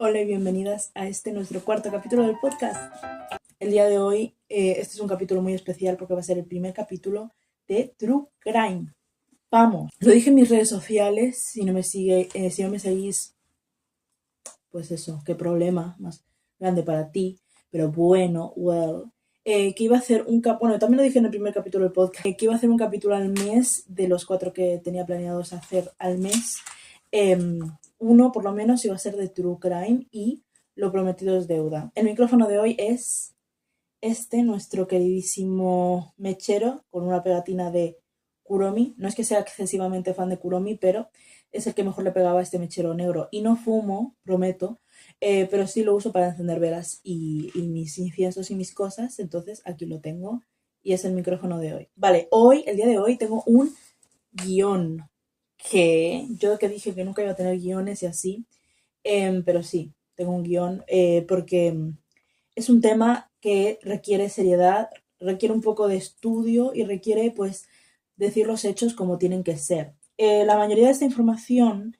Hola y bienvenidas a nuestro cuarto capítulo del podcast. El día de hoy, este es un capítulo muy especial porque va a ser el primer capítulo de True Crime. Vamos, lo dije en mis redes sociales, si no me seguís, pues eso, qué problema más grande para ti, pero bueno, que iba a hacer bueno, también lo dije en el primer capítulo del podcast, que iba a hacer un capítulo al mes de los 4 que tenía planeados hacer al mes. Uno por lo menos iba a ser de True Crime y lo prometido es deuda. El micrófono de hoy es nuestro queridísimo mechero con una pegatina de Kuromi. No es que sea excesivamente fan de Kuromi, pero es el que mejor le pegaba a este mechero negro. Y no fumo, prometo, pero sí lo uso para encender velas y mis inciensos y mis cosas. Entonces aquí lo tengo y es el micrófono de hoy. Vale, el día de hoy, tengo un guión que yo que dije que nunca iba a tener guiones y así, pero sí, tengo un guión porque es un tema que requiere seriedad, requiere un poco de estudio y requiere pues decir los hechos como tienen que ser. La mayoría de esta información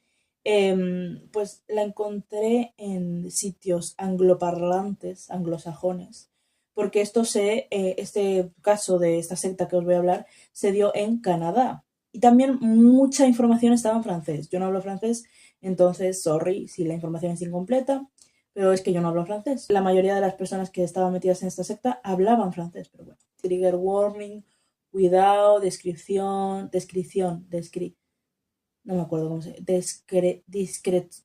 pues la encontré en sitios angloparlantes, anglosajones, porque este caso de esta secta que os voy a hablar se dio en Canadá. Y también mucha información estaba en francés. Yo no hablo francés, entonces, sorry si la información es incompleta, pero es que yo no hablo francés. La mayoría de las personas que estaban metidas en esta secta hablaban francés, pero bueno. Trigger warning, cuidado, no me acuerdo cómo se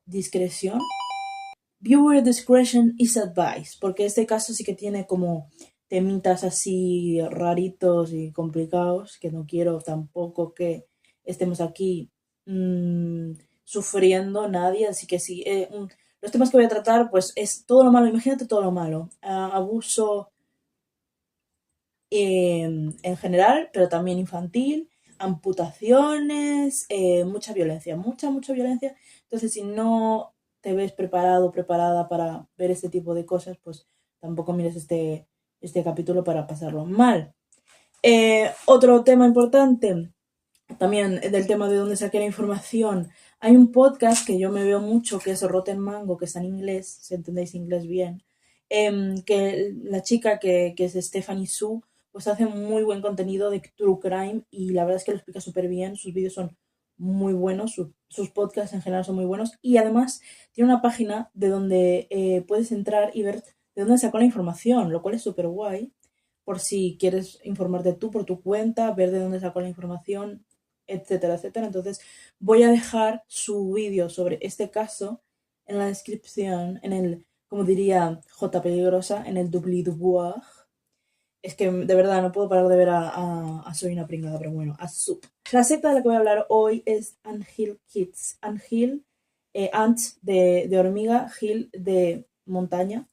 discreción. Viewer discretion is advised, porque este caso sí que tiene como temitas así raritos y complicados, que no quiero tampoco que estemos aquí sufriendo nadie, así que sí, los temas que voy a tratar pues es todo lo malo, imagínate todo lo malo, abuso en general, pero también infantil, amputaciones, mucha violencia. Entonces, si no te ves preparado, preparada para ver este tipo de cosas, pues tampoco mires este capítulo para pasarlo mal. Otro tema importante, también del tema de dónde saqué la información. Hay un podcast que yo me veo mucho, que es Rotten Mango, que está en inglés, si entendéis inglés bien, que la chica que es Stephanie Su, pues hace muy buen contenido de True Crime y la verdad es que lo explica súper bien, sus vídeos son muy buenos, sus podcasts en general son muy buenos y además tiene una página de donde puedes entrar y ver de dónde sacó la información, lo cual es súper guay por si quieres informarte tú por tu cuenta, ver de dónde sacó la información, etcétera, etcétera. Entonces voy a dejar su vídeo sobre este caso en la descripción, como diría J. Peligrosa, en el doobly-doo. Es que de verdad no puedo parar de ver a Soy una pringada, pero bueno, a Sup. La secta de la que voy a hablar hoy es Anthill Kids. Anthill, Ant de hormiga, Hill de montaña.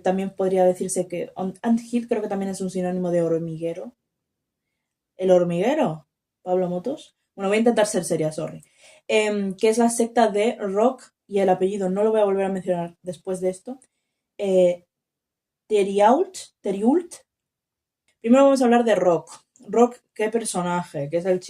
También podría decirse que Anthill creo que también es un sinónimo de hormiguero. El hormiguero, Pablo Motos. Bueno, voy a intentar ser seria, sorry. Que es la secta de Rock, y el apellido no lo voy a volver a mencionar después de esto. Eh, Teriult. Primero vamos a hablar de Rock. Rock, qué personaje, que es el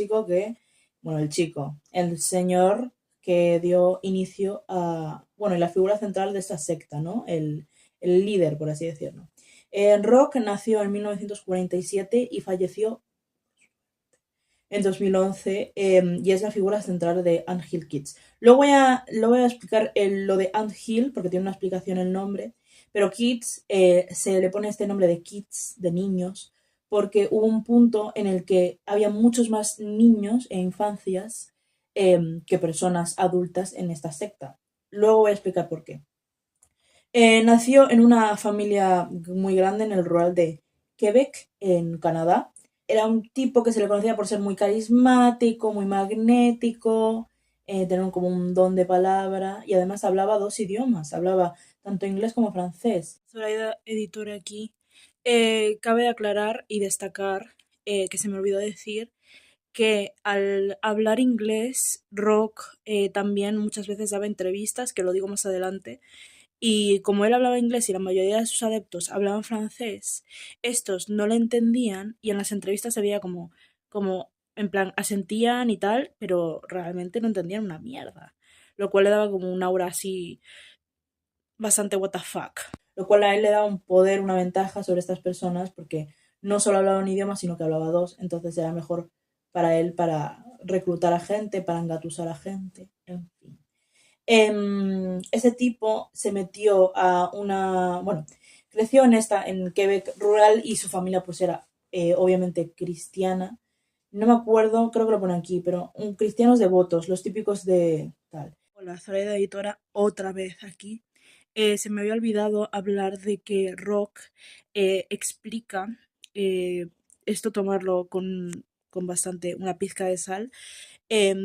señor que dio inicio y la figura central de esta secta, ¿no? El líder, por así decirlo. Rock nació en 1947 y falleció en 2011 y es la figura central de Anthill Kids. Lo voy a explicar lo de Anthill porque tiene una explicación el nombre, pero Kids se le pone este nombre de Kids, de niños, porque hubo un punto en el que había muchos más niños e infancias que personas adultas en esta secta. Luego voy a explicar por qué. Nació en una familia muy grande en el rural de Quebec, en Canadá. Era un tipo que se le conocía por ser muy carismático, muy magnético, tener como un don de palabra y además hablaba dos idiomas, hablaba tanto inglés como francés. Zoraida, editora aquí. Cabe aclarar y destacar que se me olvidó decir que al hablar inglés, Rock también muchas veces daba entrevistas, que lo digo más adelante, y como él hablaba inglés y la mayoría de sus adeptos hablaban francés, estos no le entendían y en las entrevistas se veía como en plan, asentían y tal, pero realmente no entendían una mierda. Lo cual le daba como un aura así bastante what the fuck. Lo cual a él le da un poder, una ventaja sobre estas personas porque no solo hablaba un idioma, sino que hablaba dos, entonces era mejor para él para reclutar a gente, para engatusar a gente, en fin. Ese tipo se metió a una, bueno, creció en Quebec rural y su familia pues era obviamente cristiana. No me acuerdo, creo que lo pone aquí, pero cristianos devotos, los típicos de tal. Hola, Zoraida Editora, otra vez aquí. Se me había olvidado hablar de que Rock explica esto tomarlo con bastante, una pizca de sal,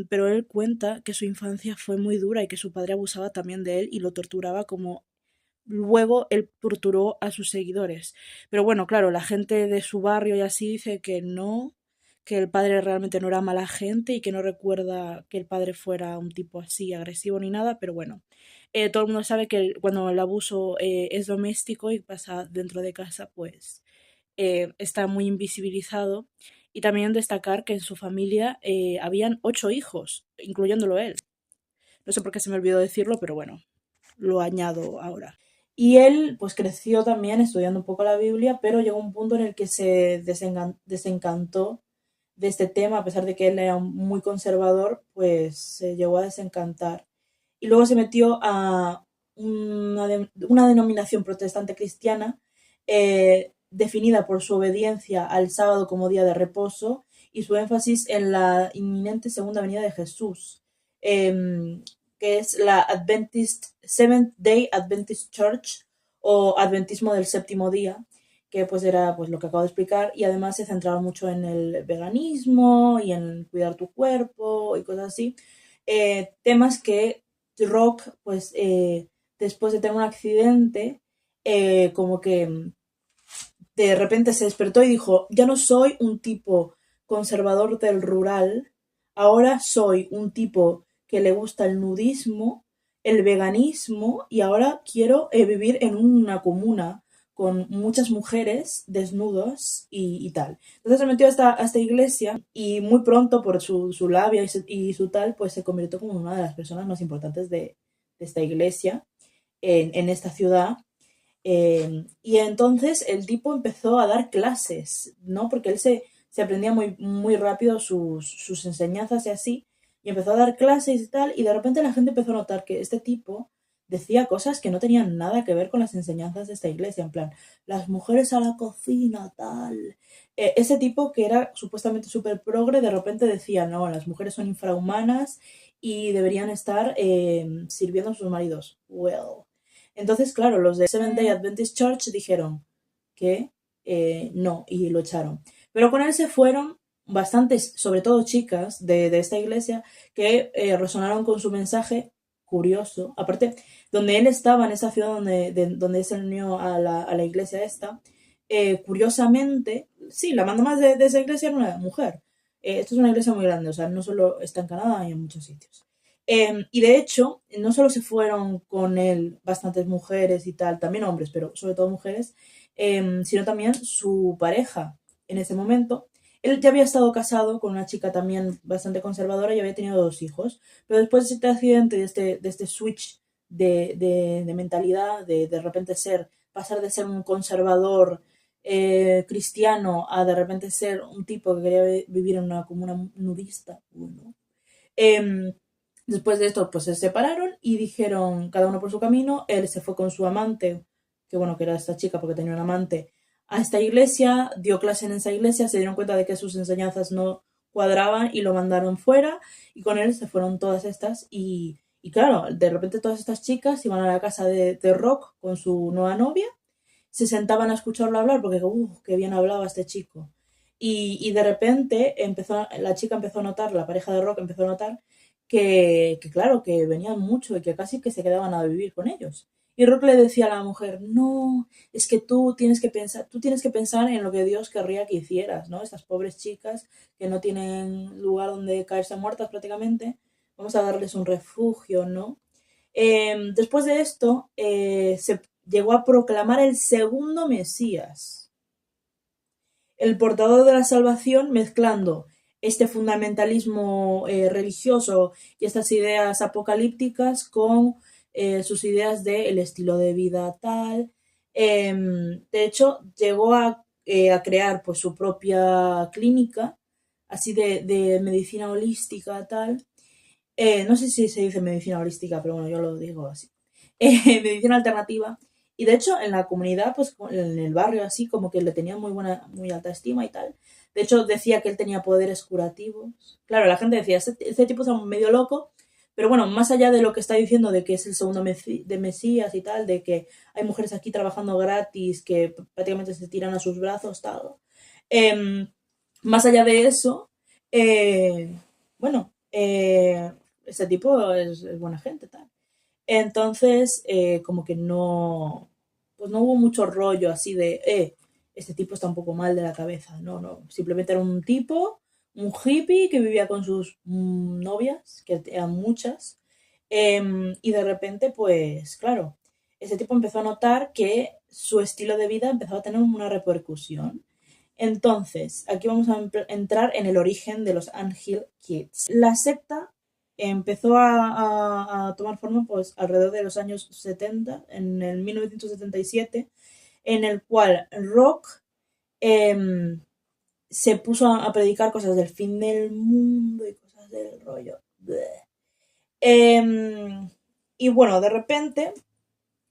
pero él cuenta que su infancia fue muy dura y que su padre abusaba también de él y lo torturaba como luego él torturó a sus seguidores. Pero bueno, claro, la gente de su barrio y así dice que no, que el padre realmente no era mala gente y que no recuerda que el padre fuera un tipo así agresivo ni nada, pero bueno, todo el mundo sabe que cuando el abuso es doméstico y pasa dentro de casa, pues está muy invisibilizado. Y también destacar que en su familia habían 8 hijos, incluyéndolo él. No sé por qué se me olvidó decirlo, pero bueno, lo añado ahora. Y él pues creció también estudiando un poco la Biblia, pero llegó un punto en el que se desencantó de este tema, a pesar de que él era muy conservador, pues se llegó a desencantar. Y luego se metió a una denominación protestante cristiana definida por su obediencia al sábado como día de reposo y su énfasis en la inminente segunda venida de Jesús, que es la Seventh Day Adventist Church o Adventismo del séptimo día, que pues era pues lo que acabo de explicar, y además se centraba mucho en el veganismo y en cuidar tu cuerpo y cosas así, temas que Rock pues después de tener un accidente como que de repente se despertó y dijo, ya no soy un tipo conservador del rural, ahora soy un tipo que le gusta el nudismo, el veganismo y ahora quiero vivir en una comuna con muchas mujeres desnudos y tal. Entonces se metió a esta iglesia y muy pronto por su labia y su tal, pues se convirtió como una de las personas más importantes de esta iglesia en esta ciudad, y entonces el tipo empezó a dar clases, ¿no? Porque él se aprendía muy rápido sus enseñanzas y así, y empezó a dar clases y tal, y de repente la gente empezó a notar que este tipo decía cosas que no tenían nada que ver con las enseñanzas de esta iglesia, en plan, las mujeres a la cocina, tal. Ese tipo que era supuestamente súper progre, de repente decía, no, las mujeres son infrahumanas y deberían estar sirviendo a sus maridos. Well. Entonces, claro, los de Seventh Day Adventist Church dijeron que no y lo echaron. Pero con él se fueron bastantes, sobre todo chicas de esta iglesia, que resonaron con su mensaje curioso. Aparte, donde él estaba, en esa ciudad donde se unió a la iglesia esta, curiosamente, sí, la manda más de esa iglesia era una mujer. Esto es una iglesia muy grande, o sea, no solo está en Canadá y en muchos sitios. Y de hecho, no solo se fueron con él bastantes mujeres y tal, también hombres, pero sobre todo mujeres, sino también su pareja en ese momento. Él ya había estado casado con una chica también bastante conservadora y había tenido 2 hijos, pero después de este accidente, de este switch de mentalidad, de repente pasar de ser un conservador cristiano a de repente ser un tipo que quería vivir en una comuna nudista, ¿no? Em, Después de esto, pues se separaron y dijeron cada uno por su camino. Él se fue con su amante, que bueno, que era esta chica porque tenía un amante, a esta iglesia, dio clase en esa iglesia, se dieron cuenta de que sus enseñanzas no cuadraban y lo mandaron fuera y con él se fueron todas estas y claro, de repente todas estas chicas iban a la casa de Rock con su nueva novia, se sentaban a escucharlo hablar porque, qué bien hablaba este chico. Y de repente la chica empezó a notar, la pareja de Rock empezó a notar que claro, que venían mucho y que casi que se quedaban a vivir con ellos. Y Rock le decía a la mujer, no, es que tú tienes que pensar en lo que Dios querría que hicieras, ¿no? Estas pobres chicas que no tienen lugar donde caerse muertas prácticamente, vamos a darles un refugio, ¿no? Después de esto, se llegó a proclamar el segundo Mesías, el portador de la salvación, mezclando este fundamentalismo religioso y estas ideas apocalípticas con sus ideas del estilo de vida tal. De hecho, llegó a crear pues su propia clínica, así de medicina holística tal. No sé si se dice medicina holística, pero bueno, yo lo digo así. Medicina alternativa. Y de hecho, en la comunidad, pues en el barrio así, como que le tenían muy alta estima y tal. De hecho, decía que él tenía poderes curativos. Claro, la gente decía, este tipo está medio loco, pero bueno, más allá de lo que está diciendo de que es el segundo de Mesías y tal, de que hay mujeres aquí trabajando gratis que prácticamente se tiran a sus brazos, tal. em, Más allá de eso, bueno, este tipo es buena gente, tal. Entonces, como que no, pues no hubo mucho rollo así este tipo está un poco mal de la cabeza. No, no, simplemente era un tipo, un hippie que vivía con sus novias, que eran muchas, y de repente, pues claro, ese tipo empezó a notar que su estilo de vida empezó a tener una repercusión. Entonces, aquí vamos a entrar en el origen de los Angel Kids. La secta empezó a tomar forma pues alrededor de los años 70, en el 1977, en el cual Rock em, se puso a predicar cosas del fin del mundo y cosas del rollo. Em, y bueno, de repente,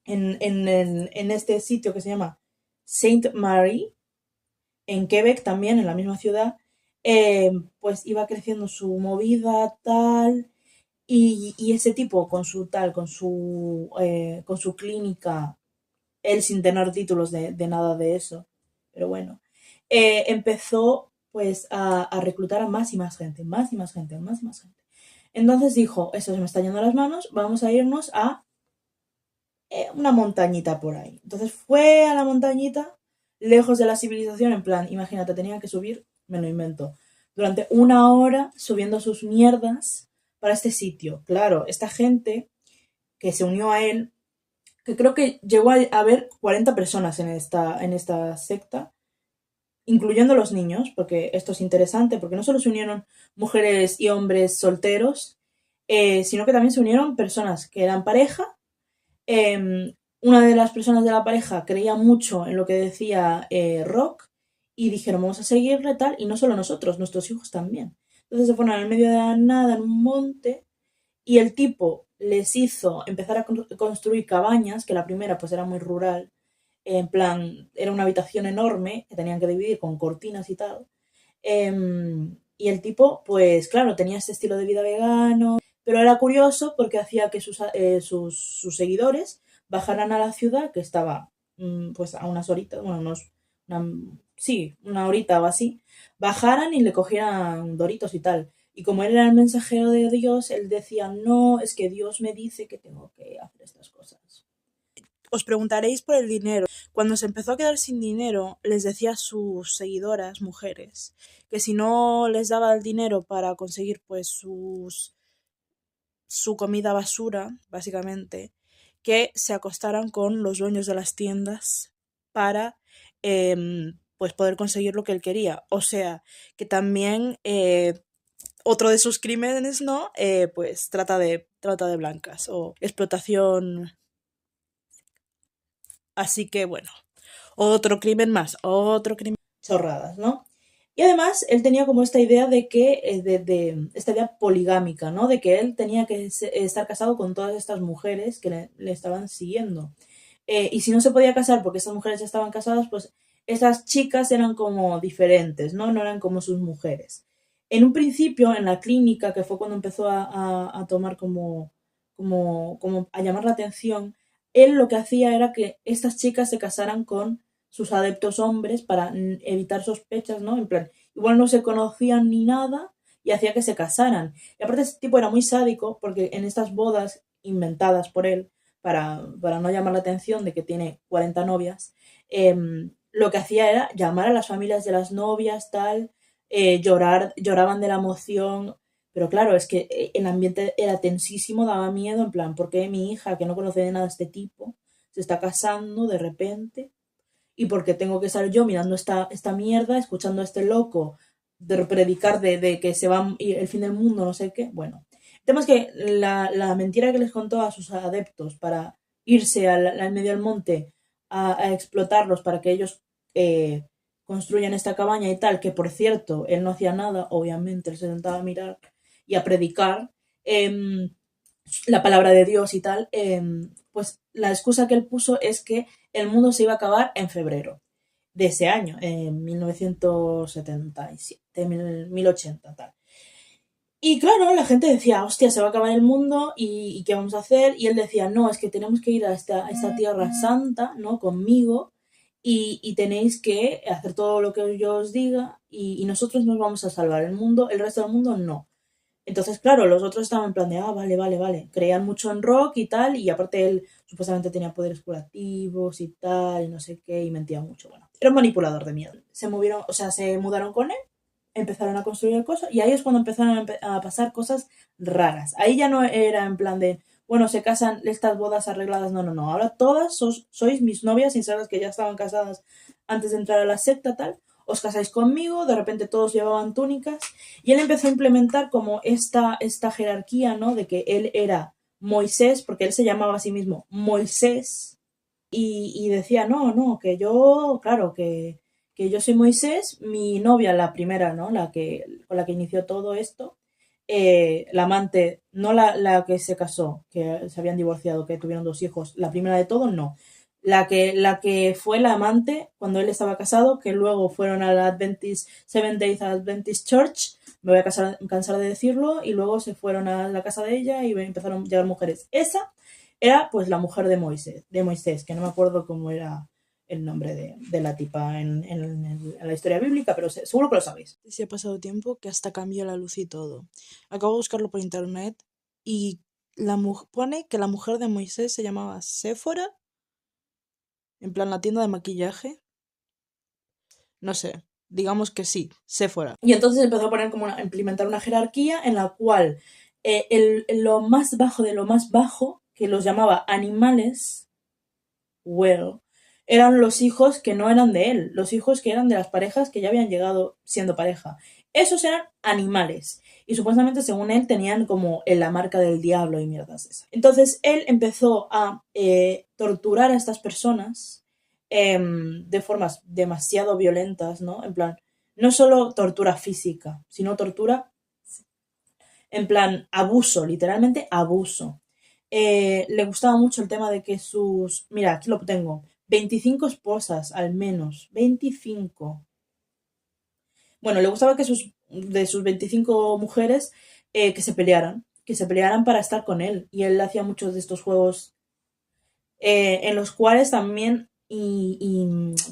en este sitio que se llama Saint Mary, en Quebec también, en la misma ciudad, pues iba creciendo su movida tal, y ese tipo con su tal, con su clínica, él sin tener títulos de nada de eso, pero bueno, empezó pues a reclutar a más y más gente, más y más gente, más y más gente. Entonces dijo, eso se me está yendo a las manos, vamos a irnos a una montañita por ahí. Entonces fue a la montañita, lejos de la civilización, en plan, imagínate, tenía que subir, me lo invento, durante una hora subiendo sus mierdas para este sitio. Claro, esta gente que se unió a él, que creo que llegó a haber 40 personas en esta secta, incluyendo los niños, porque esto es interesante, porque no solo se unieron mujeres y hombres solteros, sino que también se unieron personas que eran pareja. Una de las personas de la pareja creía mucho en lo que decía Rock y dijeron, vamos a seguirle tal, y no solo nosotros, nuestros hijos también. Entonces se fueron al medio de la nada, en un monte, y el tipo les hizo empezar a construir cabañas, que la primera pues era muy rural, en plan, era una habitación enorme que tenían que dividir con cortinas y tal. Y el tipo, pues claro, tenía este estilo de vida vegano, pero era curioso porque hacía que sus seguidores bajaran a la ciudad, que estaba pues a unas horitas, bueno, una, sí, una horita o así, bajaran y le cogieran doritos y tal. Y como él era el mensajero de Dios, él decía, no, es que Dios me dice que tengo que hacer estas cosas. Os preguntaréis por el dinero. Cuando se empezó a quedar sin dinero, les decía a sus seguidoras, mujeres, que si no les daba el dinero para conseguir pues su comida basura, básicamente, que se acostaran con los dueños de las tiendas para pues poder conseguir lo que él quería. O sea, que también otro de sus crímenes, ¿no? Pues trata de blancas o explotación. Así que bueno, otro crimen más, otro crimen. Chorradas, ¿no? Y además, él tenía como esta idea de que, esta idea poligámica, ¿no? De que él tenía que estar casado con todas estas mujeres que le estaban siguiendo. Y si no se podía casar porque estas mujeres ya estaban casadas, pues esas chicas eran como diferentes, ¿no? No eran como sus mujeres. En un principio, en la clínica, que fue cuando empezó a tomar como a llamar la atención, él lo que hacía era que estas chicas se casaran con sus adeptos hombres para evitar sospechas, ¿no? En plan, igual no se conocían ni nada y hacía que se casaran. Y aparte este tipo era muy sádico porque en estas bodas inventadas por él, para no llamar la atención de que tiene 40 novias, lo que hacía era llamar a las familias de las novias, tal, lloraban de la emoción, pero claro, es que el ambiente era tensísimo, daba miedo, en plan, ¿por qué mi hija, que no conoce de nada a este tipo, se está casando de repente? ¿Y por qué tengo que estar yo mirando esta mierda, escuchando a este loco de predicar de que se va el fin del mundo, no sé qué? Bueno, El tema es que la mentira que les contó a sus adeptos para irse al medio del monte a explotarlos para que ellos eh, construyan esta cabaña y tal, que por cierto, él no hacía nada, obviamente, él se sentaba a mirar y a predicar la palabra de Dios y tal, pues la excusa que él puso es que el mundo se iba a acabar en febrero de ese año, en 1977, 1080, tal. Y claro, la gente decía, hostia, se va a acabar el mundo y ¿qué vamos a hacer? Y él decía, no, es que tenemos que ir a esta tierra santa, ¿no? Conmigo y tenéis que hacer todo lo que yo os diga y nosotros nos vamos a salvar. El mundo, el resto del mundo no. Entonces, claro, los otros estaban en plan de, vale, vale, vale. Creían mucho en rock y tal, y aparte él supuestamente tenía poderes curativos y tal, y no sé qué, y mentía mucho. Bueno, era un manipulador de mierda. Se movieron, o sea, se mudaron con él, empezaron a construir cosas, y ahí es cuando empezaron a pasar cosas raras. Ahí ya no era en plan de, bueno, se casan estas bodas arregladas, no, no, no. Ahora todas sois mis novias, sin ser las que ya estaban casadas antes de entrar a la secta, tal. Os casáis conmigo, de repente todos llevaban túnicas y él empezó a implementar como esta jerarquía, ¿no? De que él era Moisés, porque él se llamaba a sí mismo Moisés, y decía, no, no, que yo, claro, que yo soy Moisés, mi novia, la primera, ¿no? Con la que inició todo esto, la amante, no la que se casó, que se habían divorciado, que tuvieron 2 hijos, la primera de todo, no. La que fue la amante cuando él estaba casado, que luego fueron a la Adventist, Seven Days Adventist Church, me voy a cansar de decirlo, y luego se fueron a la casa de ella y empezaron a llegar mujeres. Esa era pues la mujer de Moisés, que no me acuerdo cómo era el nombre de la tipa en la historia bíblica, pero seguro que lo sabéis. Si ha pasado tiempo que hasta cambia la luz y todo. Acabo de buscarlo por internet y pone que la mujer de Moisés se llamaba Séfora, en plan la tienda de maquillaje. No sé, digamos que sí, Séfora. Y entonces empezó a poner como a implementar una jerarquía en la cual lo más bajo de lo más bajo, que los llamaba animales, well, eran los hijos que no eran de él, los hijos que eran de las parejas que ya habían llegado siendo pareja. Esos eran animales. Y supuestamente, según él, tenían como la marca del diablo y mierdas esas. Entonces, él empezó a torturar a estas personas de formas demasiado violentas, ¿no? En plan, no solo tortura física, sino tortura en plan abuso, literalmente abuso. Le gustaba mucho el tema de que mira, aquí lo tengo, 25 esposas al menos, 25. Bueno, le gustaba que de sus 25 mujeres que se pelearan para estar con él. Y él hacía muchos de estos juegos en los cuales también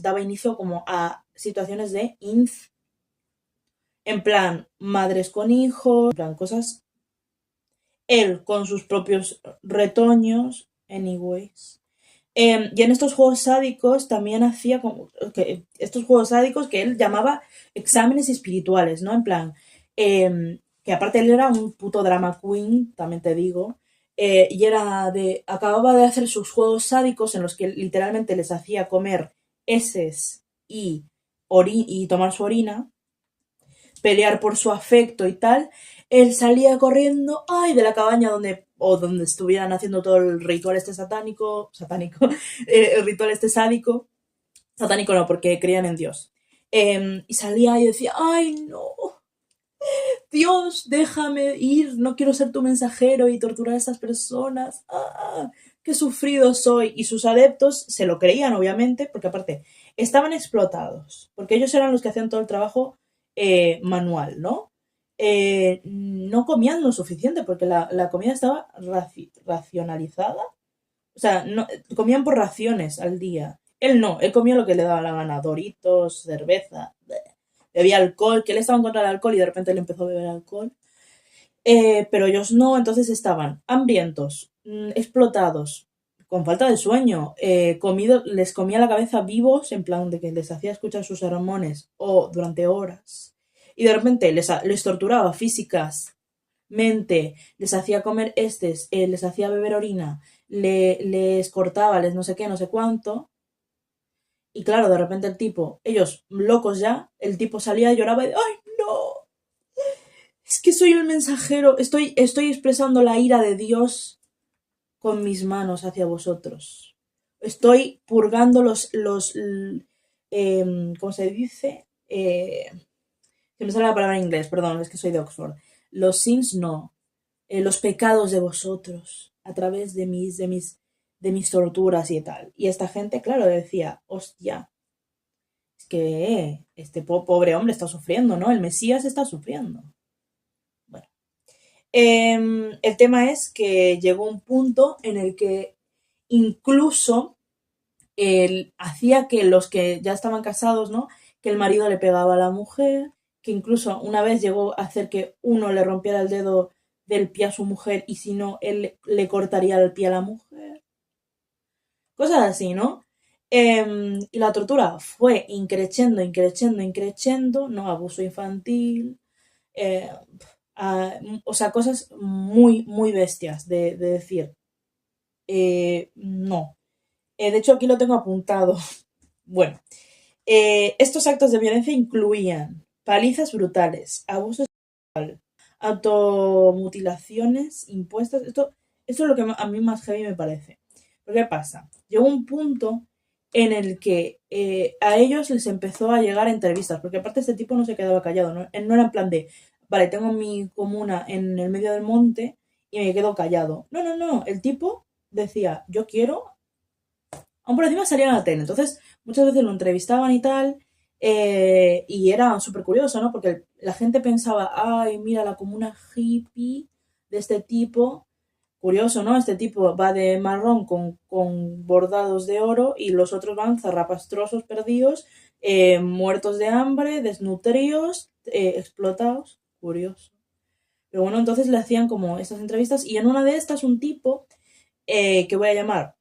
daba inicio como a situaciones de en plan madres con hijos, en plan cosas él con sus propios retoños, anyways. Y en estos juegos sádicos también hacía como estos juegos sádicos que él llamaba exámenes espirituales, ¿no? En plan, que aparte él era un puto drama queen, también te digo, y acababa de hacer sus juegos sádicos en los que literalmente les hacía comer heces y tomar su orina, pelear por su afecto y tal. Él salía corriendo, ay, de la cabaña donde estuvieran haciendo todo el ritual este satánico, el ritual este sádico, satánico no, porque creían en Dios. Y salía y decía, ay, no, Dios, déjame ir, no quiero ser tu mensajero y torturar a estas personas, qué sufrido soy. Y sus adeptos se lo creían, obviamente, porque aparte estaban explotados, porque ellos eran los que hacían todo el trabajo manual, ¿no? No comían lo suficiente porque la comida estaba racionalizada. O sea, no, comían por raciones al día. Él no, él comía lo que le daba la gana, doritos, cerveza, bebía alcohol, que él estaba en contra del alcohol y de repente él empezó a beber alcohol. Pero ellos no, entonces estaban hambrientos, explotados, con falta de sueño, les comía la cabeza vivos, en plan de que les hacía escuchar sus sermones o durante horas. Y de repente les torturaba físicas, mente, les hacía comer les hacía beber orina, les cortaba, les no sé qué, no sé cuánto. Y claro, de repente ellos locos ya, el tipo salía y lloraba y ¡ay, no! Es que soy el mensajero, estoy expresando la ira de Dios con mis manos hacia vosotros. Estoy purgando ¿cómo se dice? Que me sale la palabra en inglés, perdón, es que soy de Oxford. Los sins no, los pecados de vosotros a través de mis torturas y tal. Y esta gente, claro, decía, hostia, es que este pobre hombre está sufriendo, ¿no? El Mesías está sufriendo. Bueno, el tema es que llegó un punto en el que incluso él hacía que los que ya estaban casados, ¿no? Que el marido le pegaba a la mujer, que incluso una vez llegó a hacer que uno le rompiera el dedo del pie a su mujer y si no, él le cortaría el pie a la mujer. Cosas así, ¿no? Y la tortura fue increciendo, ¿no? Abuso infantil, eh, o sea, cosas muy, muy bestias de decir. No. De hecho, aquí lo tengo apuntado. Bueno, estos actos de violencia incluían palizas brutales, abusos sexual, automutilaciones impuestas. Esto es lo que a mí más heavy me parece. ¿Pero qué pasa? Llegó un punto en el que a ellos les empezó a llegar entrevistas, porque aparte este tipo no se quedaba callado, ¿no? Él no era en plan de, vale, tengo mi comuna en el medio del monte y me quedo callado. No, no, no, el tipo decía, yo quiero, aún por encima salían a la tele, entonces muchas veces lo entrevistaban y tal, y era súper curioso, ¿no? Porque la gente pensaba, ay, mira la comuna hippie de este tipo, curioso, ¿no? Este tipo va de marrón con bordados de oro y los otros van zarrapastrosos, perdidos, muertos de hambre, desnutridos, explotados, curioso. Pero bueno, entonces le hacían como estas entrevistas y en una de estas un tipo que voy a llamar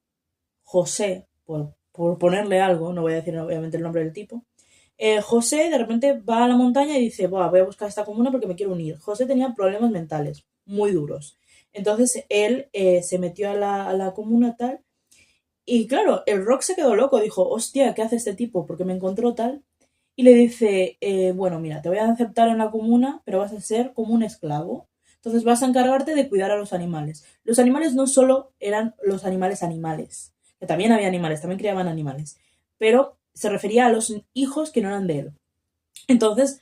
José, por ponerle algo, no voy a decir obviamente el nombre del tipo. José de repente va a la montaña y dice, voy a buscar esta comuna porque me quiero unir. José tenía problemas mentales muy duros. Entonces él se metió a la comuna tal. Y claro, el Rock se quedó loco, dijo, hostia, ¿qué hace este tipo? Porque me encontró tal. Y le dice, bueno, mira, te voy a aceptar en la comuna, pero vas a ser como un esclavo. Entonces vas a encargarte de cuidar a los animales. Los animales no solo eran los animales, que también había animales, también criaban animales, pero se refería a los hijos que no eran de él. Entonces,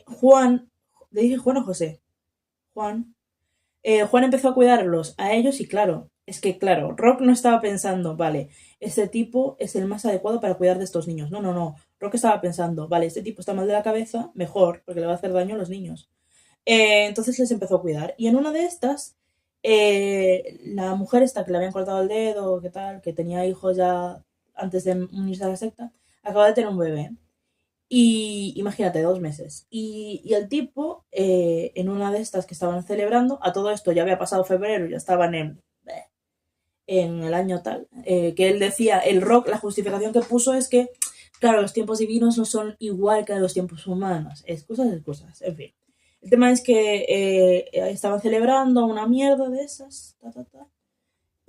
Juan, le dije Juan o José, Juan, Juan empezó a cuidarlos a ellos y claro, es que claro, Rock no estaba pensando, vale, este tipo es el más adecuado para cuidar de estos niños. No, no, no. Rock estaba pensando, vale, este tipo está mal de la cabeza, mejor, porque le va a hacer daño a los niños. Entonces les empezó a cuidar. Y en una de estas, la mujer esta que le habían cortado el dedo, que tal, que tenía hijos ya antes de unirse a la secta, acaba de tener un bebé. Y imagínate, 2 meses. Y el tipo, en una de estas que estaban celebrando, a todo esto ya había pasado febrero, ya estaban en el año tal, que él decía, el Rock, la justificación que puso es que, claro, los tiempos divinos no son igual que los tiempos humanos. Excusas, en fin. El tema es que estaban celebrando una mierda de esas,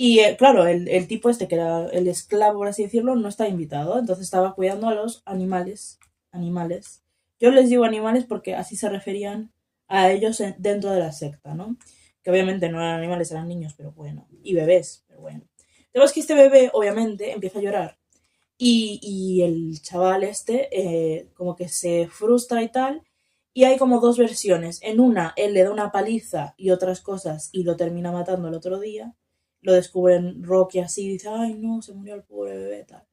y claro, el tipo este, que era el esclavo, por así decirlo, no estaba invitado, entonces estaba cuidando a los animales. Yo les digo animales porque así se referían a ellos dentro de la secta, ¿no? Que obviamente no eran animales, eran niños, pero bueno, y bebés, pero bueno. El tema es que este bebé, obviamente, empieza a llorar y el chaval este como que se frustra y tal, y hay como dos versiones. En una, él le da una paliza y otras cosas y lo termina matando el otro día. Lo descubren Rocky así, y dice, ay no, se murió el pobre bebé, tal.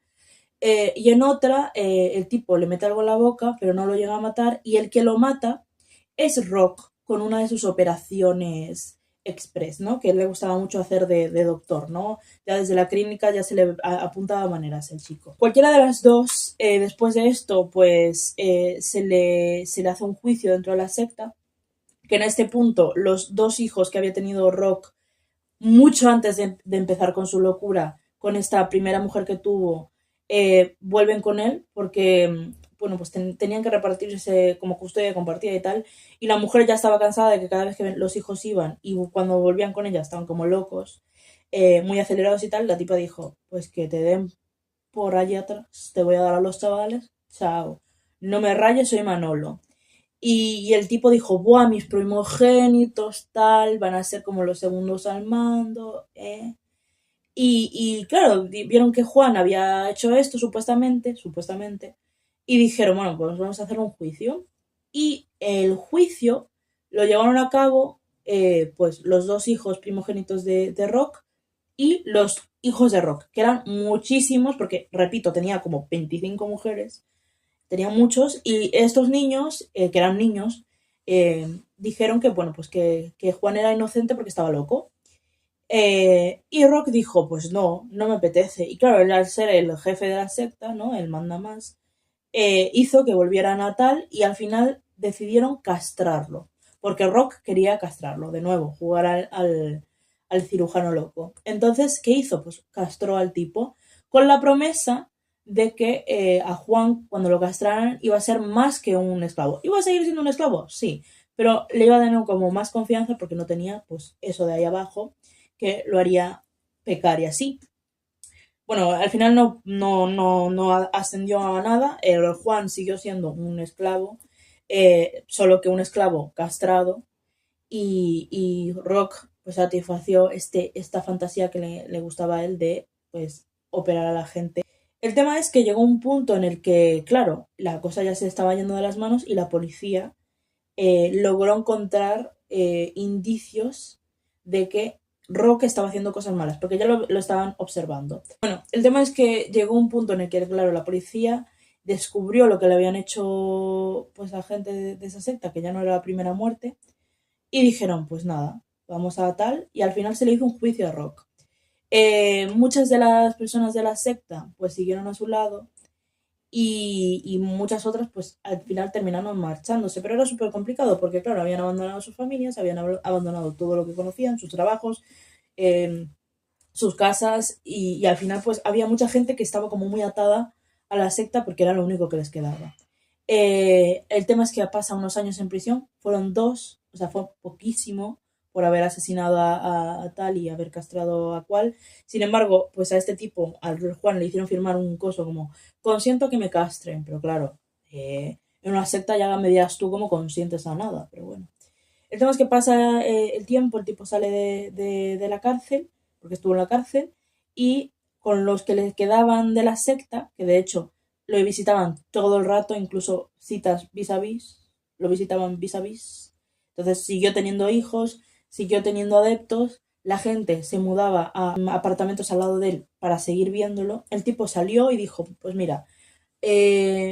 Y en otra, el tipo le mete algo en la boca, pero no lo llega a matar, y el que lo mata es Rock, con una de sus operaciones express, ¿no? Que le gustaba mucho hacer de doctor, ¿no? Ya desde la clínica ya se le apuntaba maneras el chico. Cualquiera de las dos, después de esto, pues se le hace un juicio dentro de la secta, que en este punto los dos hijos que había tenido Rock mucho antes de empezar con su locura, con esta primera mujer que tuvo, vuelven con él porque, bueno, pues tenían que repartirse como custodia compartida y tal, y la mujer ya estaba cansada de que cada vez que los hijos iban y cuando volvían con ella estaban como locos, muy acelerados y tal, la tipa dijo, pues que te den por allá atrás, te voy a dar a los chavales, chao, no me rayes, soy Manolo. y el tipo dijo, buah, mis primogénitos, tal, van a ser como los segundos al mando, y claro, vieron que Juan había hecho esto supuestamente, y dijeron, bueno, pues vamos a hacer un juicio. Y el juicio lo llevaron a cabo, pues los dos hijos primogénitos de Rock y los hijos de Rock, que eran muchísimos, porque, repito, tenía como 25 mujeres, tenía muchos, y estos niños, que eran niños, dijeron que, bueno, pues que Juan era inocente porque estaba loco. Y Rock dijo, pues no, no me apetece. Y claro, él al ser el jefe de la secta, ¿no? El manda más, hizo que volviera a Natal y al final decidieron castrarlo. Porque Rock quería castrarlo, de nuevo, jugar al cirujano loco. Entonces, ¿qué hizo? Pues castró al tipo con la promesa de que a Juan, cuando lo castraran, iba a ser más que un esclavo. ¿Iba a seguir siendo un esclavo? Sí, pero le iba a dar como más confianza porque no tenía pues eso de ahí abajo que lo haría pecar y así. Bueno, al final no ascendió a nada. El Juan siguió siendo un esclavo, solo que un esclavo castrado. Y Rock pues satisfació esta fantasía que le gustaba a él de pues operar a la gente. El tema es que llegó un punto en el que, claro, la cosa ya se estaba yendo de las manos y la policía logró encontrar indicios de que Rock estaba haciendo cosas malas, porque ya lo estaban observando. Bueno, el tema es que llegó un punto en el que, claro, la policía descubrió lo que le habían hecho pues a gente de esa secta, que ya no era la primera muerte, y dijeron, pues nada, vamos a tal, y al final se le hizo un juicio a Rock. Muchas de las personas de la secta pues siguieron a su lado y muchas otras pues al final terminaron marchándose, pero era súper complicado porque claro, habían abandonado sus familias, habían abandonado todo lo que conocían, sus trabajos, eh, sus casas y al final pues había mucha gente que estaba como muy atada a la secta porque era lo único que les quedaba. El tema es que pasa unos años en prisión, fueron dos, o sea, fue poquísimo por haber asesinado a tal y haber castrado a cual. Sin embargo, pues a este tipo, al Juan, le hicieron firmar un coso como, consiento que me castren, pero claro, en una secta ya me dirás tú como consientes a nada, pero bueno. El tema es que pasa el tiempo, el tipo sale de la cárcel, porque estuvo en la cárcel, y con los que le quedaban de la secta, que de hecho lo visitaban todo el rato, incluso citas vis a vis, lo visitaban vis a vis. Entonces siguió teniendo hijos, siguió teniendo adeptos, la gente se mudaba a apartamentos al lado de él para seguir viéndolo. El tipo salió y dijo, pues mira,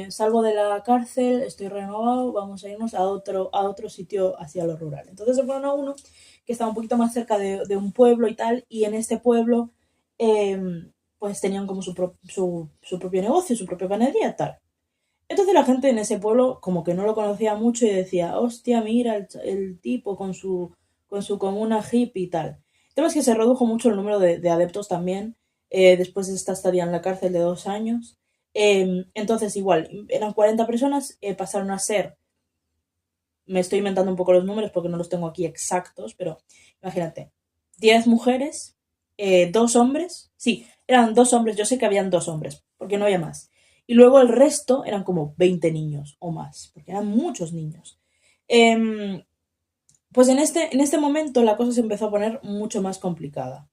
salgo de la cárcel, estoy renovado, vamos a irnos a otro sitio hacia lo rural. Entonces se fueron a uno que estaba un poquito más cerca de un pueblo y tal, y en este pueblo pues tenían como su propio negocio, su propia panadería y tal. Entonces la gente en ese pueblo como que no lo conocía mucho y decía, hostia, mira el tipo con su comuna hippie y tal. El tema es que se redujo mucho el número de adeptos también, después de esta estadía en la cárcel de 2 años. Entonces igual, eran 40 personas, pasaron a ser, me estoy inventando un poco los números porque no los tengo aquí exactos, pero imagínate, 10 mujeres, 2 hombres, sí, eran 2 hombres, yo sé que habían 2 hombres, porque no había más. Y luego el resto eran como 20 niños o más, porque eran muchos niños. Em, pues en este momento la cosa se empezó a poner mucho más complicada.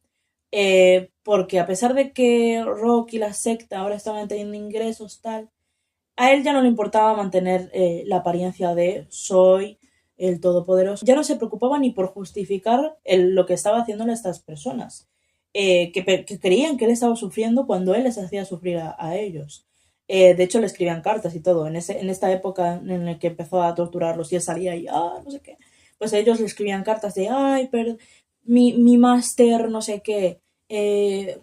Porque a pesar de que Rock y la secta ahora estaban teniendo ingresos, tal, a él ya no le importaba mantener la apariencia de soy el todopoderoso. Ya no se preocupaba ni por justificar lo que estaba haciéndole a estas personas, que creían que él estaba sufriendo cuando él les hacía sufrir a ellos. De hecho, le escribían cartas y todo. En esta época en la que empezó a torturarlos y él salía y, no sé qué, pues ellos le escribían cartas de, ay, pero mi máster, no sé qué,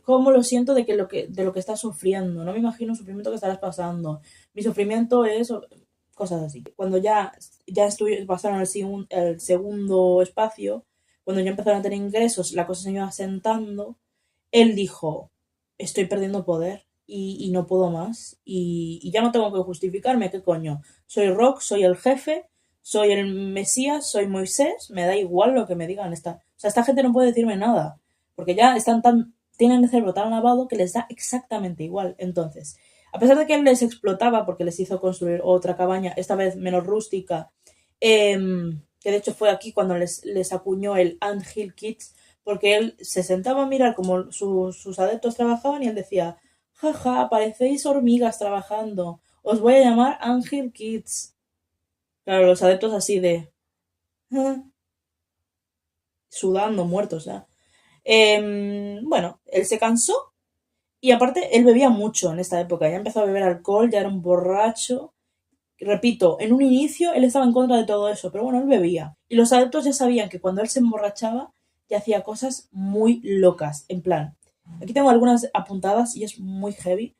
cómo lo siento de lo que estás sufriendo, no me imagino el sufrimiento que estarás pasando, mi sufrimiento es cosas así. Cuando pasaron el segundo espacio, cuando ya empezaron a tener ingresos, la cosa se iba asentando, él dijo, estoy perdiendo poder y no puedo más y ya no tengo que justificarme, ¿qué coño? Soy Rock, soy el jefe, soy el Mesías, soy Moisés, me da igual lo que me digan. Esta gente no puede decirme nada, porque ya tienen el cerebro tan lavado que les da exactamente igual. Entonces, a pesar de que él les explotaba porque les hizo construir otra cabaña, esta vez menos rústica, que de hecho fue aquí cuando les acuñó el Ant Hill Kids, porque él se sentaba a mirar cómo sus adeptos trabajaban y él decía, jaja, parecéis hormigas trabajando, os voy a llamar Ant Hill Kids. Claro, los adeptos así de sudando, muertos ya. Bueno, él se cansó y aparte él bebía mucho en esta época, ya empezó a beber alcohol, ya era un borracho. Repito, en un inicio él estaba en contra de todo eso, pero bueno, él bebía. Y los adeptos ya sabían que cuando él se emborrachaba, ya hacía cosas muy locas. En plan, aquí tengo algunas apuntadas y es muy heavy.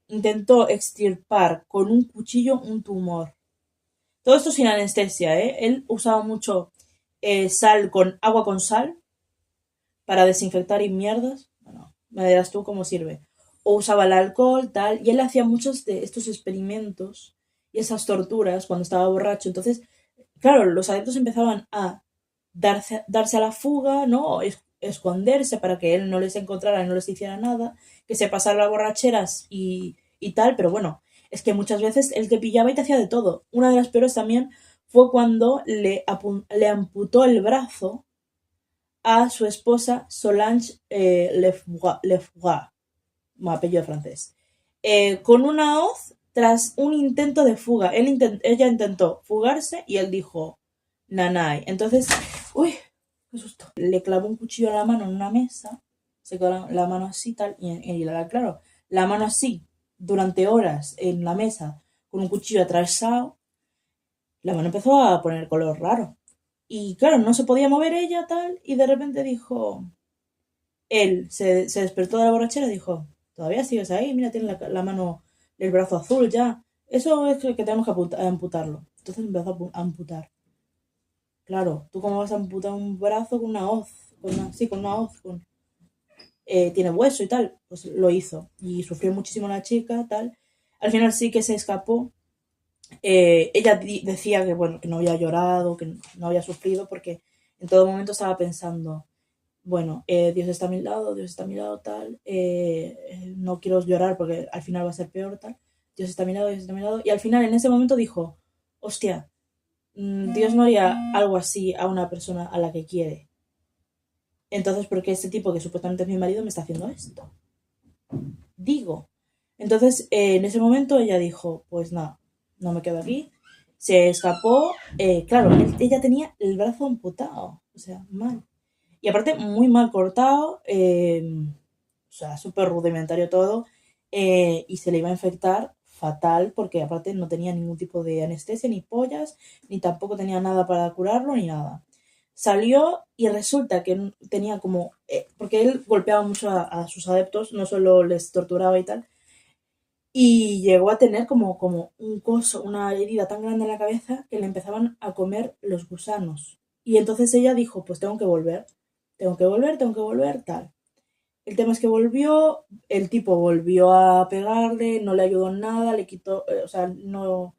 Intentó extirpar con un cuchillo un tumor. Todo esto sin anestesia, ¿eh? Él usaba mucho sal con agua con sal para desinfectar y mierdas. Bueno, me dirás tú cómo sirve. O usaba el alcohol, tal. Y él hacía muchos de estos experimentos y esas torturas cuando estaba borracho. Entonces, claro, los adeptos empezaban a darse a la fuga, ¿no? Esconderse para que él no les encontrara y no les hiciera nada, que se pasara las borracheras y tal, pero bueno, es que muchas veces él te pillaba y te hacía de todo. Una de las peores también fue cuando le amputó el brazo a su esposa Solange Lefroy, apellido francés, con una hoz tras un intento de fuga. Ella intentó fugarse y él dijo, nanay. Entonces, uy, qué susto. Le clavó un cuchillo en la mano en una mesa, se quedó la mano así, tal, claro, la mano así, durante horas en la mesa, con un cuchillo atravesado, la mano empezó a poner color raro. Y claro, no se podía mover ella, tal, y de repente dijo, él se despertó de la borrachera y dijo, todavía sigues ahí, mira, tiene la mano, el brazo azul ya. Eso es que tenemos que amputarlo. Entonces empezó a amputar. Claro, ¿tú cómo vas a amputar un brazo con una hoz? Sí, con una hoz. Tiene hueso y tal. Pues lo hizo. Y sufrió muchísimo la chica, tal. Al final sí que se escapó. Ella decía que, bueno, que no había llorado, que no había sufrido, porque en todo momento estaba pensando, bueno, Dios está a mi lado, Dios está a mi lado, tal, no quiero llorar porque al final va a ser peor, tal, Dios está a mi lado, Dios está a mi lado, y al final en ese momento dijo, hostia, Dios no haría algo así a una persona a la que quiere. Entonces, ¿por qué este tipo que supuestamente es mi marido me está haciendo esto? Digo. Entonces, en ese momento ella dijo, pues nada, no me quedo aquí. Se escapó, claro, ella tenía el brazo amputado, o sea, mal. Y aparte, muy mal cortado, o sea, súper rudimentario todo, y se le iba a infectar fatal porque aparte no tenía ningún tipo de anestesia, ni pollas, ni tampoco tenía nada para curarlo, ni nada. Salió y resulta que tenía como, porque él golpeaba mucho a sus adeptos, no solo les torturaba y tal, y llegó a tener como un coso, una herida tan grande en la cabeza que le empezaban a comer los gusanos. Y entonces ella dijo, pues tengo que volver, tal. El tema es que volvió, el tipo volvió a pegarle, no le ayudó en nada, le quitó, o sea, no,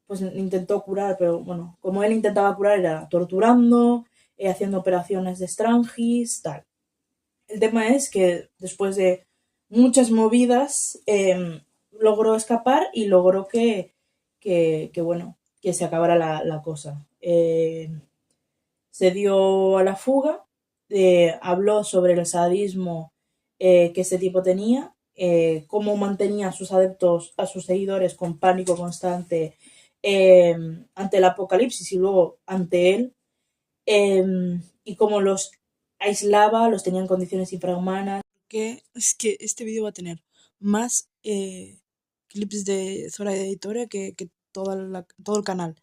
pues intentó curar, pero bueno, como él intentaba curar era torturando, haciendo operaciones de Strangis, tal. El tema es que después de muchas movidas logró escapar y logró bueno, que se acabara la cosa. Se dio a la fuga, habló sobre el sadismo que ese tipo tenía, cómo mantenía a sus adeptos, a sus seguidores con pánico constante eh, ante el apocalipsis y luego ante él, y cómo los aislaba, los tenía en condiciones infrahumanas. Que es que este vídeo va a tener más clips de Zora de Editora que todo el canal.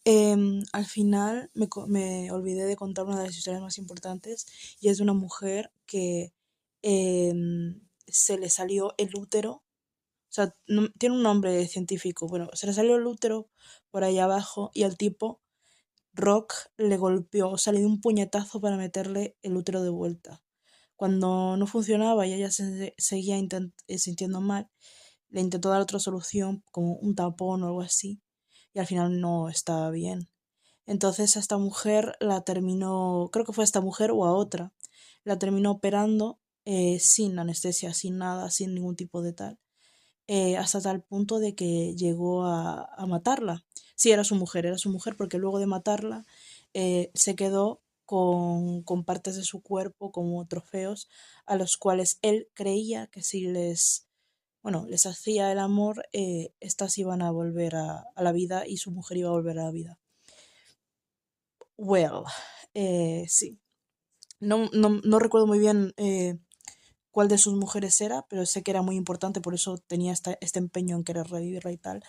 Al final me olvidé de contar una de las historias más importantes y es de una mujer que se le salió el útero, o sea, tiene un nombre científico, bueno, se le salió el útero por ahí abajo y al tipo Rock le golpeó, o sea, le dio un puñetazo para meterle el útero de vuelta. Cuando no funcionaba y ella se seguía sintiendo mal, le intentó dar otra solución, como un tapón o algo así, y al final no estaba bien. Entonces a esta mujer la terminó, creo que fue a esta mujer o a otra, la terminó operando sin anestesia, sin nada, sin ningún tipo de tal. hasta tal punto de que llegó a matarla. Sí, era su mujer, porque luego de matarla se quedó con partes de su cuerpo como trofeos a los cuales él creía que si les hacía el amor, estas iban a volver a la vida y su mujer iba a volver a la vida. Well, sí. No recuerdo muy bien cuál de sus mujeres era, pero sé que era muy importante, por eso tenía este empeño en querer revivirla y tal.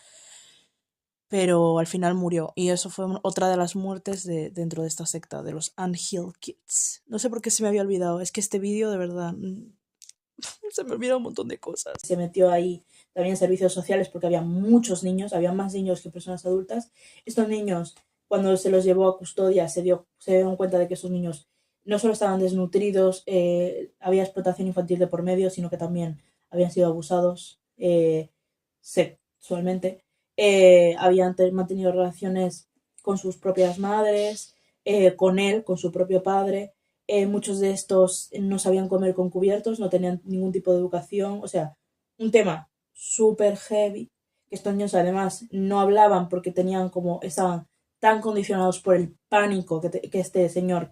Pero al final murió, y eso fue otra de las muertes dentro de esta secta, de los Unhealed Kids. No sé por qué se me había olvidado, es que este vídeo de verdad se me olvida un montón de cosas. Se metió ahí también en servicios sociales porque había muchos niños, había más niños que personas adultas. Estos niños, cuando se los llevó a custodia, se dieron cuenta de que esos niños no solo estaban desnutridos, había explotación infantil de por medio, sino que también habían sido abusados sexualmente, habían mantenido relaciones con sus propias madres, con él, con su propio padre. Muchos de estos no sabían comer con cubiertos, no tenían ningún tipo de educación, o sea, un tema súper heavy, que estos niños además no hablaban porque estaban tan condicionados por el pánico que este señor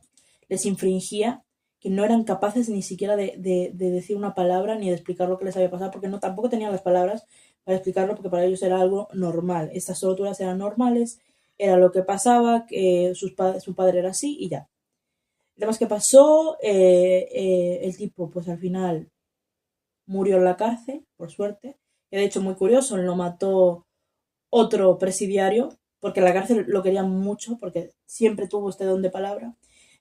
les infringía, que no eran capaces ni siquiera de decir una palabra ni de explicar lo que les había pasado, porque no tampoco tenían las palabras para explicarlo, porque para ellos era algo normal. Estas torturas eran normales, era lo que pasaba, que su padre era así y ya. Además, ¿qué pasó? El tipo, pues al final murió en la cárcel, por suerte. Que de hecho, muy curioso, lo mató otro presidiario, porque en la cárcel lo querían mucho, porque siempre tuvo este don de palabra.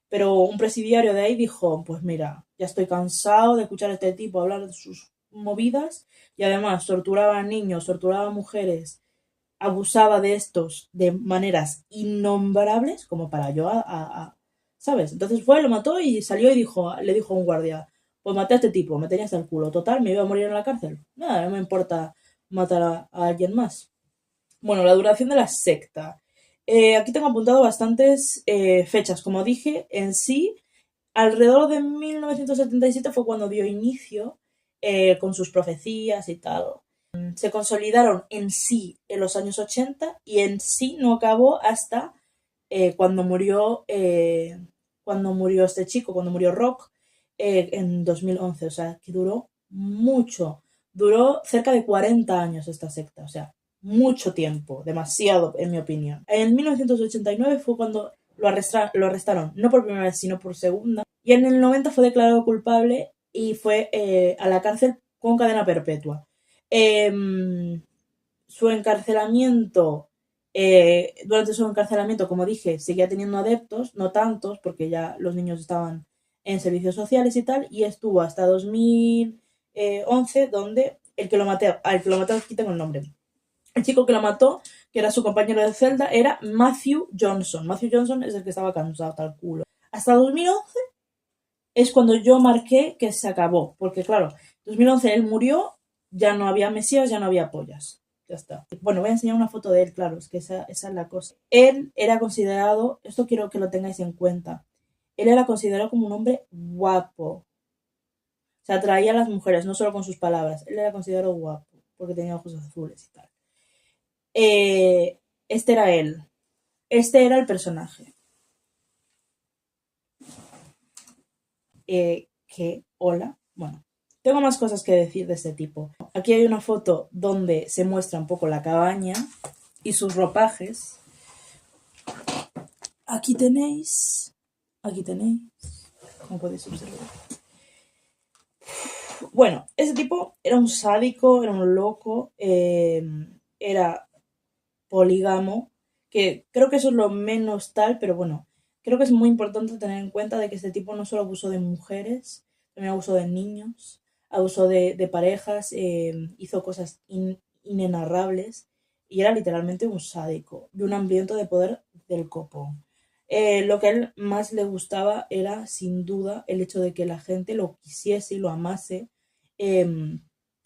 Pero un presidiario de ahí dijo, pues mira, ya estoy cansado de escuchar a este tipo hablar de sus movidas, y además torturaba a niños, torturaba a mujeres, abusaba de estos de maneras innombrables, como para yo ¿sabes? Entonces fue, lo mató y salió y le dijo a un guardia, pues maté a este tipo, me tenías el culo, total, me iba a morir en la cárcel. Nada, no me importa matar a alguien más. Bueno, la duración de la secta. Aquí tengo apuntado bastantes fechas. Como dije, en sí, alrededor de 1977 fue cuando dio inicio con sus profecías y tal. Se consolidaron en sí en los años 80 y en sí no acabó hasta eh, cuando murió eh, cuando murió este chico, cuando murió Rock en 2011. O sea, que duró mucho. Duró cerca de 40 años esta secta, o sea, mucho tiempo, demasiado en mi opinión. En 1989 fue cuando lo arrestaron, no por primera vez, sino por segunda. Y en el 90 fue declarado culpable y fue a la cárcel con cadena perpetua. Su encarcelamiento, durante su encarcelamiento, como dije, seguía teniendo adeptos, no tantos, porque ya los niños estaban en servicios sociales y tal, y estuvo hasta 2011, donde al que lo mató, aquí tengo el nombre. El chico que lo mató, que era su compañero de celda, era Matthew Johnson. Matthew Johnson es el que estaba cansado tal culo. Hasta 2011 es cuando yo marqué que se acabó, porque claro, 2011 él murió, ya no había mesías, ya no había pollas. Ya está. Bueno, voy a enseñar una foto de él, claro, es que esa es la cosa. Él era considerado, esto quiero que lo tengáis en cuenta, él era considerado como un hombre guapo. O sea, atraía a las mujeres, no solo con sus palabras, él era considerado guapo, porque tenía ojos azules y tal. Este era él, este era el personaje. Hola, bueno, tengo más cosas que decir de este tipo. Aquí hay una foto donde se muestra un poco la cabaña y sus ropajes. Aquí tenéis, como podéis observar. Bueno, ese tipo era un sádico, era un loco, era polígamo, que creo que eso es lo menos tal, pero bueno, creo que es muy importante tener en cuenta de que este tipo no solo abusó de mujeres, también abusó de niños, abusó de parejas, hizo cosas inenarrables y era literalmente un sádico y un hambriento de poder del copón. Lo que a él más le gustaba era sin duda el hecho de que la gente lo quisiese y lo amase, eh,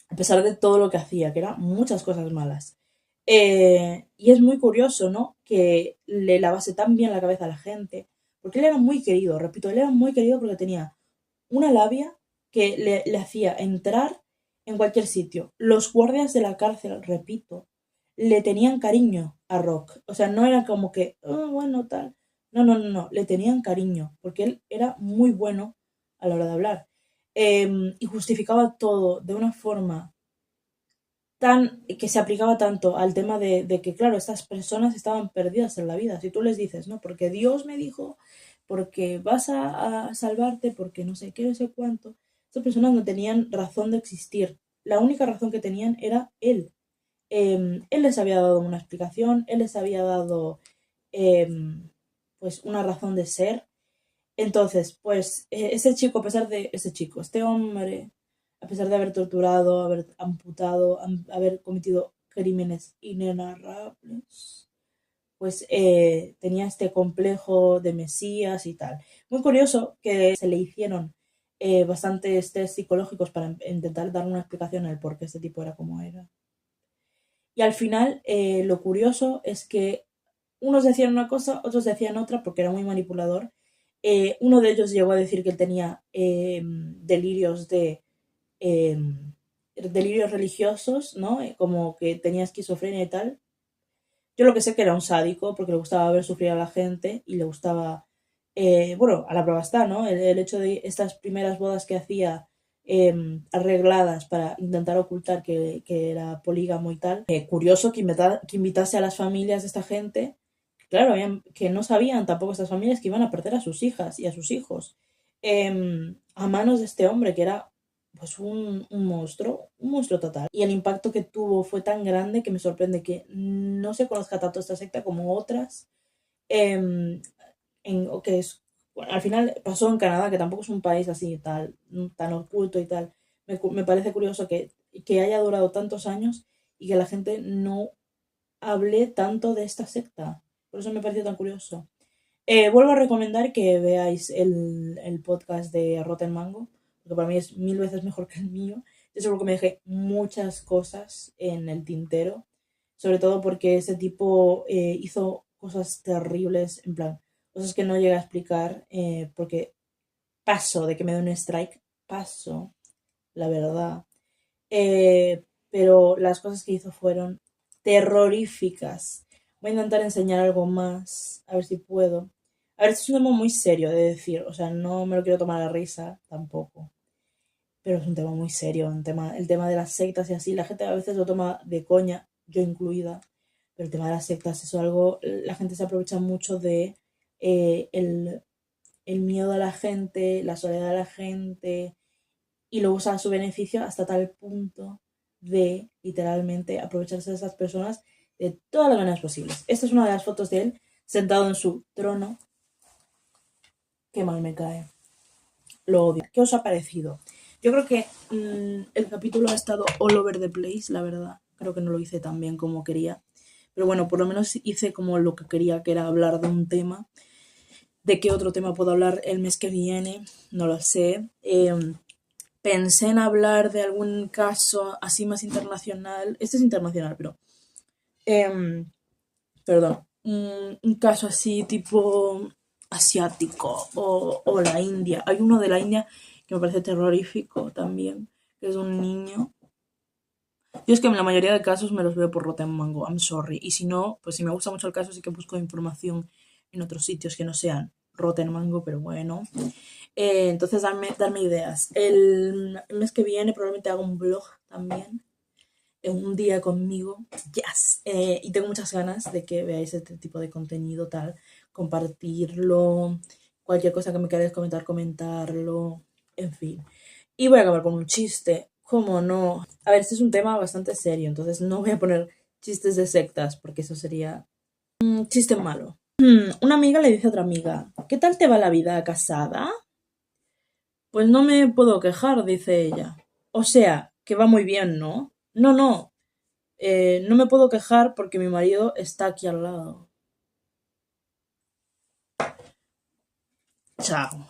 a pesar de todo lo que hacía, que eran muchas cosas malas. Y es muy curioso, ¿no? Que le lavase tan bien la cabeza a la gente, porque él era muy querido, repito, él era muy querido porque tenía una labia que le hacía entrar en cualquier sitio. Los guardias de la cárcel, repito, le tenían cariño a Rock. O sea, no era como que, "Oh, bueno, tal". No, no, no, no, le tenían cariño, porque él era muy bueno a la hora de hablar. Y justificaba todo de una forma tan, que se aplicaba tanto al tema de que, claro, estas personas estaban perdidas en la vida. Si tú les dices, no, porque Dios me dijo, porque vas a salvarte, porque no sé qué, no sé cuánto, estas personas no tenían razón de existir. La única razón que tenían era él. Él les había dado una explicación, él les había dado pues una razón de ser. Entonces, pues ese chico, a pesar de ese chico, este hombre, a pesar de haber torturado, haber amputado, haber cometido crímenes inenarrables, pues tenía este complejo de Mesías y tal. Muy curioso que se le hicieron bastantes test psicológicos para intentar dar una explicación al por qué este tipo era como era. Y al final, lo curioso es que unos decían una cosa, otros decían otra, porque era muy manipulador. Uno de ellos llegó a decir que él tenía eh, delirios religiosos, ¿no? Como que tenía esquizofrenia y tal. Yo lo que sé que era un sádico, porque le gustaba ver sufrir a la gente y le gustaba, bueno, a la prueba está, ¿no? El hecho de estas primeras bodas que hacía arregladas para intentar ocultar que era polígamo y tal. Curioso que invitase a las familias de esta gente, claro, que no sabían tampoco estas familias que iban a perder a sus hijas y a sus hijos a manos de este hombre que era pues un monstruo total. Y el impacto que tuvo fue tan grande que me sorprende que no se conozca tanto esta secta como otras, em, o que es, bueno, al final pasó en Canadá, que tampoco es un país así tal, tan oculto y tal. Me parece curioso que haya durado tantos años y que la gente no hable tanto de esta secta. Por eso me pareció tan curioso. Vuelvo a recomendar que veáis el podcast de Rotten Mango, porque para mí es mil veces mejor que el mío. Yo seguro que me dejé muchas cosas en el tintero, sobre todo porque ese tipo hizo cosas terribles, en plan, cosas que no llega a explicar, porque paso de que me dé un strike, paso, la verdad. Pero las cosas que hizo fueron terroríficas. Voy a intentar enseñar algo más, a ver si puedo. A ver, esto es un tema muy serio de decir, o sea, no me lo quiero tomar a risa tampoco, pero es un tema muy serio, el tema de las sectas y así, la gente a veces lo toma de coña, yo incluida, pero el tema de las sectas es algo, la gente se aprovecha mucho de eh, el, el miedo a la gente, la soledad de la gente, y lo usa a su beneficio hasta tal punto de literalmente aprovecharse de esas personas de todas las maneras posibles. Esta es una de las fotos de él sentado en su trono. Qué mal me cae. Lo odio. ¿Qué os ha parecido? Yo creo que el capítulo ha estado all over the place, la verdad. Creo que no lo hice tan bien como quería. Pero bueno, por lo menos hice como lo que quería, que era hablar de un tema. ¿De qué otro tema puedo hablar el mes que viene? No lo sé. Pensé en hablar de algún caso así más internacional. Este es internacional, pero. em, Perdón. Un caso así tipo asiático o la India. Hay uno de la India que me parece terrorífico también, que es un niño. Yo es que en la mayoría de casos me los veo por Rotten Mango, I'm sorry. Y si no, pues si me gusta mucho el caso, sí que busco información en otros sitios que no sean Rotten Mango, pero bueno. Entonces, darme ideas. El mes que viene probablemente haga un blog también. Un día conmigo. Yes. Y tengo muchas ganas de que veáis este tipo de contenido, tal. Compartirlo. Cualquier cosa que me queráis comentar, comentarlo. En fin. Y voy a acabar con un chiste. ¿Cómo no? A ver, este es un tema bastante serio, entonces no voy a poner chistes de sectas, porque eso sería un chiste malo. Una amiga le dice a otra amiga, ¿qué tal te va la vida casada? Pues no me puedo quejar, dice ella. O sea, que va muy bien, ¿no? No, no, no me puedo quejar porque mi marido está aquí al lado. Chao.